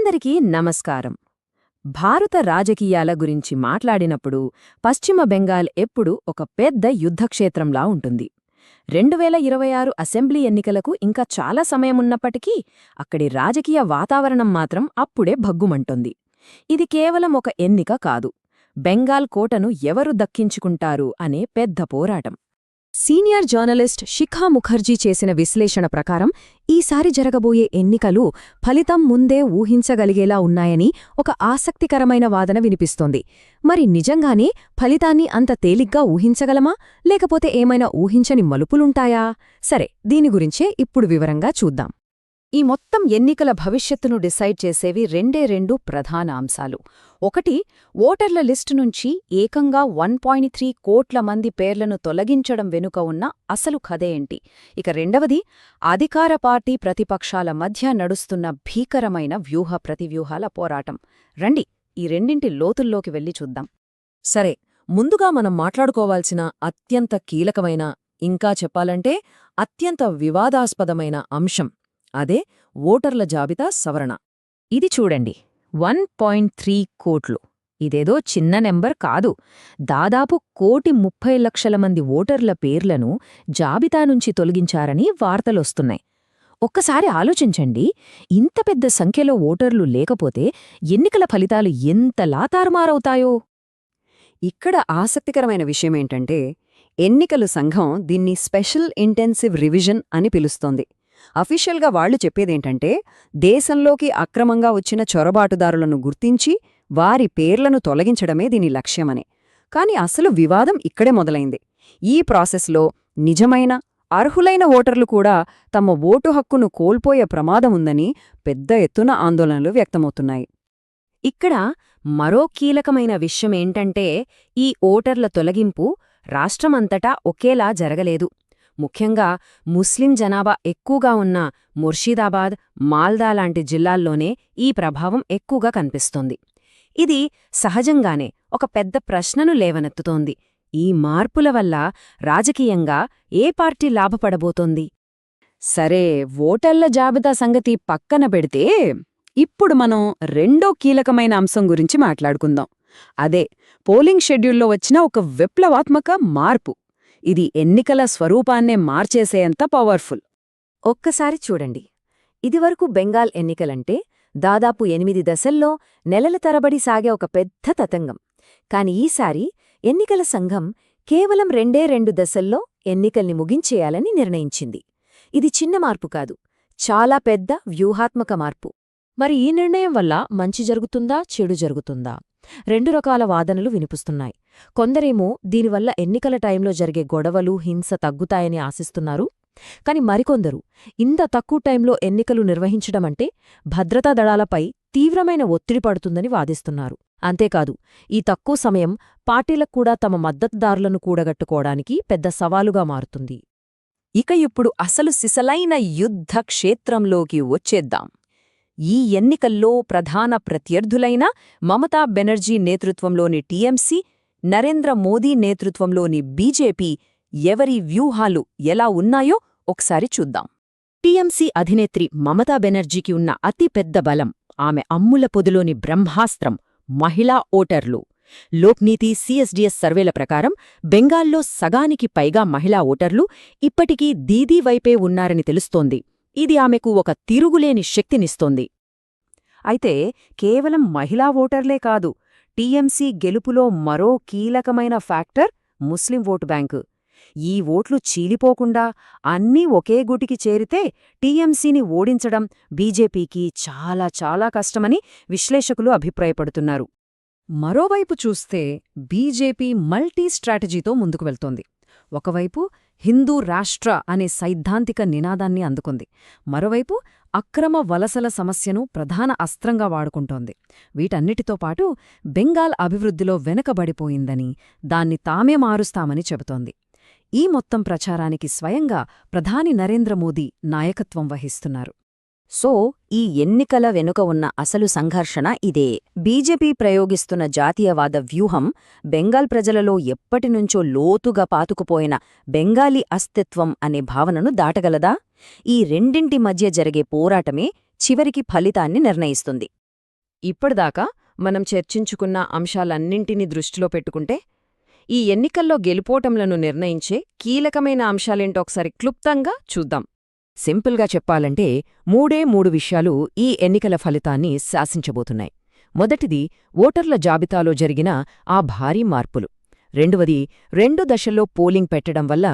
అందరికీ నమస్కారం. భారత రాజకీయాల గురించి మాట్లాడినప్పుడు పశ్చిమ బెంగాల్ ఎప్పుడూ ఒక పెద్ద యుద్ధక్షేత్రంలా ఉంటుంది. 2026 అసెంబ్లీ ఎన్నికలకు ఇంకా చాలా సమయమున్నప్పటికీ అక్కడి రాజకీయ వాతావరణం మాత్రం అప్పుడే భగ్గుమంటోంది. ఇది కేవలం ఒక ఎన్నిక కాదు, బెంగాల్ కోటను ఎవరు దక్కించుకుంటారు అనే పెద్ద పోరాటం. సీనియర్ జర్నలిస్ట్ శిఖా ముఖర్జీ చేసిన విశ్లేషణ ప్రకారం ఈసారి జరగబోయే ఎన్నికలు ఫలితం ముందే ఊహించగలిగేలా ఉన్నాయని ఒక ఆసక్తికరమైన వాదన వినిపిస్తోంది. మరి నిజంగానే ఫలితాన్ని అంత తేలిగ్గా ఊహించగలమా, లేకపోతే ఏమైనా ఊహించని మలుపులుంటాయా? సరే, దీని గురించే ఇప్పుడు వివరంగా చూద్దాం. ఈ మొత్తం ఎన్నికల భవిష్యత్తును డిసైడ్ చేసేవి రెండు ప్రధాన అంశాలు. ఒకటి, ఓటర్ల లిస్టు నుంచి ఏకంగా 1.3 కోట్ల మంది పేర్లను తొలగించడం వెనుక ఉన్న అసలు కథేంటి. ఇక రెండవది, అధికార పార్టీ ప్రతిపక్షాల మధ్య నడుస్తున్న భీకరమైన ప్రతివ్యూహాల పోరాటం. రండి, ఈ రెండింటి లోతుల్లోకి వెళ్లి చూద్దాం. సరే, ముందుగా మనం మాట్లాడుకోవాల్సిన అత్యంత కీలకమైన, ఇంకా చెప్పాలంటే అత్యంత వివాదాస్పదమైన అంశం అదే ఓటర్ల జాబితా సవరణ. ఇది చూడండి, 1.3 కోట్లు. ఇదేదో చిన్న నెంబర్ కాదు. దాదాపు 1,30,00,000 మంది ఓటర్ల పేర్లను జాబితా నుంచి తొలగించారని వార్తలొస్తున్నాయి. ఒక్కసారి ఆలోచించండి, ఇంత పెద్ద సంఖ్యలో ఓటర్లు లేకపోతే ఎన్నికల ఫలితాలు ఎంతలా తారుమారవుతాయో. ఇక్కడ ఆసక్తికరమైన విషయమేంటంటే, ఎన్నికల సంఘం దీన్ని స్పెషల్ ఇంటెన్సివ్ రివిజన్ అని పిలుస్తోంది. అఫీషియల్గా వాళ్లు చెప్పేదేంటంటే, దేశంలోకి అక్రమంగా వచ్చిన చొరబాటుదారులను గుర్తించి వారి పేర్లను తొలగించడమే దీని లక్ష్యమని. కాని అసలు వివాదం ఇక్కడే మొదలైంది. ఈ ప్రాసెస్లో నిజమైన, అర్హులైన ఓటర్లు కూడా తమ ఓటు హక్కును కోల్పోయే ప్రమాదముందని పెద్ద ఎత్తున ఆందోళనలు వ్యక్తమవుతున్నాయి. ఇక్కడ మరో కీలకమైన విషయమేంటంటే, ఈ ఓటర్ల తొలగింపు రాష్ట్రమంతటా ఒకేలా జరగలేదు. ముఖ్యంగా ముస్లిం జనాభా ఎక్కువగా ఉన్న ముర్షిదాబాద్, మాల్దా లాంటి జిల్లాల్లోనే ఈ ప్రభావం ఎక్కువగా కనిపిస్తోంది. ఇది సహజంగానే ఒక పెద్ద ప్రశ్నను లేవనెత్తుతోంది. ఈ మార్పుల వల్ల రాజకీయంగా ఏ పార్టీ లాభపడబోతోంది? సరే, ఓటర్ల జాబితా సంగతి పక్కన పెడితే ఇప్పుడు మనం రెండో కీలకమైన అంశం గురించి మాట్లాడుకుందాం. అదే పోలింగ్ షెడ్యూల్లో వచ్చిన ఒక విప్లవాత్మక మార్పు. ఇది ఎన్నికల స్వరూపాన్నే మార్చేసేంత పవర్ఫుల్. ఒక్కసారి చూడండి, ఇదివరకు బెంగాల్ ఎన్నికలంటే దాదాపు 8 దశల్లో నెలల తరబడి సాగే ఒక పెద్ద తతంగం. కాని ఈసారి ఎన్నికల సంఘం కేవలం 2 దశల్లో ఎన్నికల్ని ముగించేయాలని నిర్ణయించింది. ఇది చిన్న మార్పు కాదు, చాలా పెద్ద వ్యూహాత్మక మార్పు. మరి ఈ నిర్ణయం వల్ల మంచి జరుగుతుందా, చెడు జరుగుతుందా? 2 రకాల వాదనలు వినిపిస్తున్నాయి. కొందరేమో దీనివల్ల ఎన్నికల టైంలో జరిగే గొడవలు, హింస తగ్గుతాయని ఆశిస్తున్నారు. కాని మరికొందరు ఇంత తక్కువ టైంలో ఎన్నికలు నిర్వహించడమంటే భద్రతా దళాలపై తీవ్రమైన ఒత్తిడి పడుతుందని వాదిస్తున్నారు. అంతేకాదు, ఈ తక్కువ సమయం పార్టీలకు కూడా తమ మద్దతుదారులను కూడగట్టుకోవడానికి పెద్ద సవాలుగా మారుతుంది. ఇక ఇప్పుడు అసలు సిసలైన యుద్ధ క్షేత్రంలోకి వచ్చేద్దాం. ఈ ఎన్నికల్లో ప్రధాన ప్రత్యర్థులైన మమతా బెనర్జీ నేతృత్వంలోని టీఎంసీ, నరేంద్ర మోదీ నేతృత్వంలోని బీజేపీ ఎవరి వ్యూహాలు ఎలా ఉన్నాయో ఒకసారి చూద్దాం. టీఎంసీ అధినేత్రి మమతా బెనర్జీకి ఉన్న అతిపెద్ద బలం ఆమె అమ్ముల పొదిలోని బ్రహ్మాస్త్రం మహిళా ఓటర్లు. లోక్నీతి సిఎస్డిఎస్ సర్వేల ప్రకారం బెంగాల్లో సగానికి పైగా మహిళా ఓటర్లు ఇప్పటికీ దీదీ వైపే ఉన్నారని తెలుస్తోంది. ఇది ఆమెకు ఒక తిరుగులేని శక్తినిస్తోంది. అయితే కేవలం మహిళా ఓటర్లే కాదు, టీఎంసీ గెలుపులో మరో కీలకమైన ఫ్యాక్టర్ ముస్లిం ఓటు బ్యాంకు. ఈ ఓట్లు చీలిపోకుండా అన్నీ ఒకే గూటికి చేరితే టీఎంసీని ఓడించడం బీజేపీకి చాలా చాలా కష్టమని విశ్లేషకులు అభిప్రాయపడుతున్నారు. మరోవైపు చూస్తే బీజేపీ మల్టీ స్ట్రాటజీతో ముందుకు వెళ్తోంది. ఒకవైపు హిందూ రాష్ట్ర అనే సైద్ధాంతిక నినాదాన్ని అందుకుంది, మరోవైపు అక్రమ వలసల సమస్యను ప్రధాన అస్త్రంగా వాడుకుంటోంది. వీటన్నిటితో పాటు బెంగాల్ అభివృద్ధిలో వెనకబడిపోయిందని, దాన్ని తామే మారుస్తామని చెబుతోంది. ఈ మొత్తం ప్రచారానికి స్వయంగా ప్రధాని నరేంద్ర మోదీ నాయకత్వం వహిస్తున్నారు. సో ఈ ఎన్నికల వెనుక ఉన్న అసలు సంఘర్షణ ఇదే. బీజేపీ ప్రయోగిస్తున్న జాతీయవాద వ్యూహం బెంగాల్ ప్రజలలో ఎప్పటినుంచో లోతుగా పాతుకుపోయిన బెంగాలీ అస్తిత్వం అనే భావనను దాటగలదా? ఈ రెండింటి మధ్య జరిగే పోరాటమే చివరికి ఫలితాన్ని నిర్ణయిస్తుంది. ఇప్పటిదాకా మనం చర్చించుకున్న అంశాలన్నింటినీ దృష్టిలో పెట్టుకుంటే ఈ ఎన్నికల్లో గెలుపోటంలను నిర్ణయించే కీలకమైన అంశాలేంటో ఒకసారి క్లుప్తంగా చూద్దాం. సింపుల్గా చెప్పాలంటే 3 విషయాలు ఈ ఎన్నికల ఫలితాన్ని శాసించబోతున్నాయి. మొదటిది ఓటర్ల జాబితాలో జరిగిన ఆ భారీ మార్పులు. రెండవది 2 దశల్లో పోలింగ్ పెట్టడం వల్ల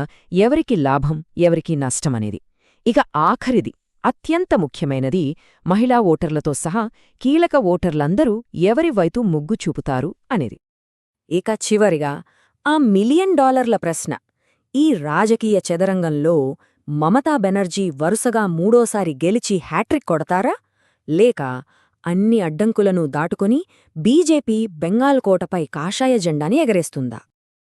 ఎవరికి లాభం, ఎవరికి నష్టమనేది. ఇక ఆఖరిది అత్యంత ముఖ్యమైనది మహిళా ఓటర్లతో సహా కీలక ఓటర్లందరూ ఎవరి వైపు మొగ్గు చూపుతారు అనేది. ఇక చివరిగా ఆ $1 మిలియన్ ప్రశ్న. ఈ రాజకీయ చదరంగంలో మమతా బెనర్జీ వరుసగా 3ఓసారి గెలిచి హ్యాట్రిక్ కొడతారా, లేక అన్ని అడ్డంకులను దాటుకొని బీజేపీ బెంగాల్ కోటపై కాషాయ జెండాని ఎగరేస్తుందా?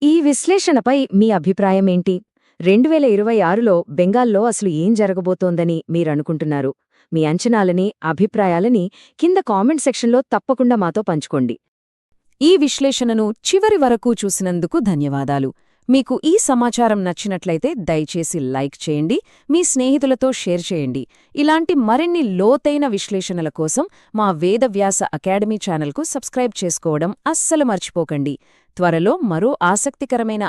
ఈ విశ్లేషణపై మీ అభిప్రాయమేంటి? 2026లో బెంగాల్లో అసలు ఏం జరగబోతోందని మీరనుకుంటున్నారు? మీ అంచనాలని, అభిప్రాయాలని కింద కామెంట్ సెక్షన్లో తప్పకుండా మాతో పంచుకోండి. ఈ విశ్లేషణను చివరి వరకు చూసినందుకు ధన్యవాదాలు. మీకు ఈ సమాచారం నచ్చినట్లయితే దయచేసి లైక్ చేయండి, మీ స్నేహితులతో షేర్ చేయండి. ఇలాంటి మరిన్ని లోతైన విశ్లేషణల కోసం మా వేదవ్యాస అకాడమీ ఛానల్కు సబ్స్క్రైబ్ చేసుకోవడం అస్సలు మర్చిపోకండి. త్వరలో మరో ఆసక్తికరమైన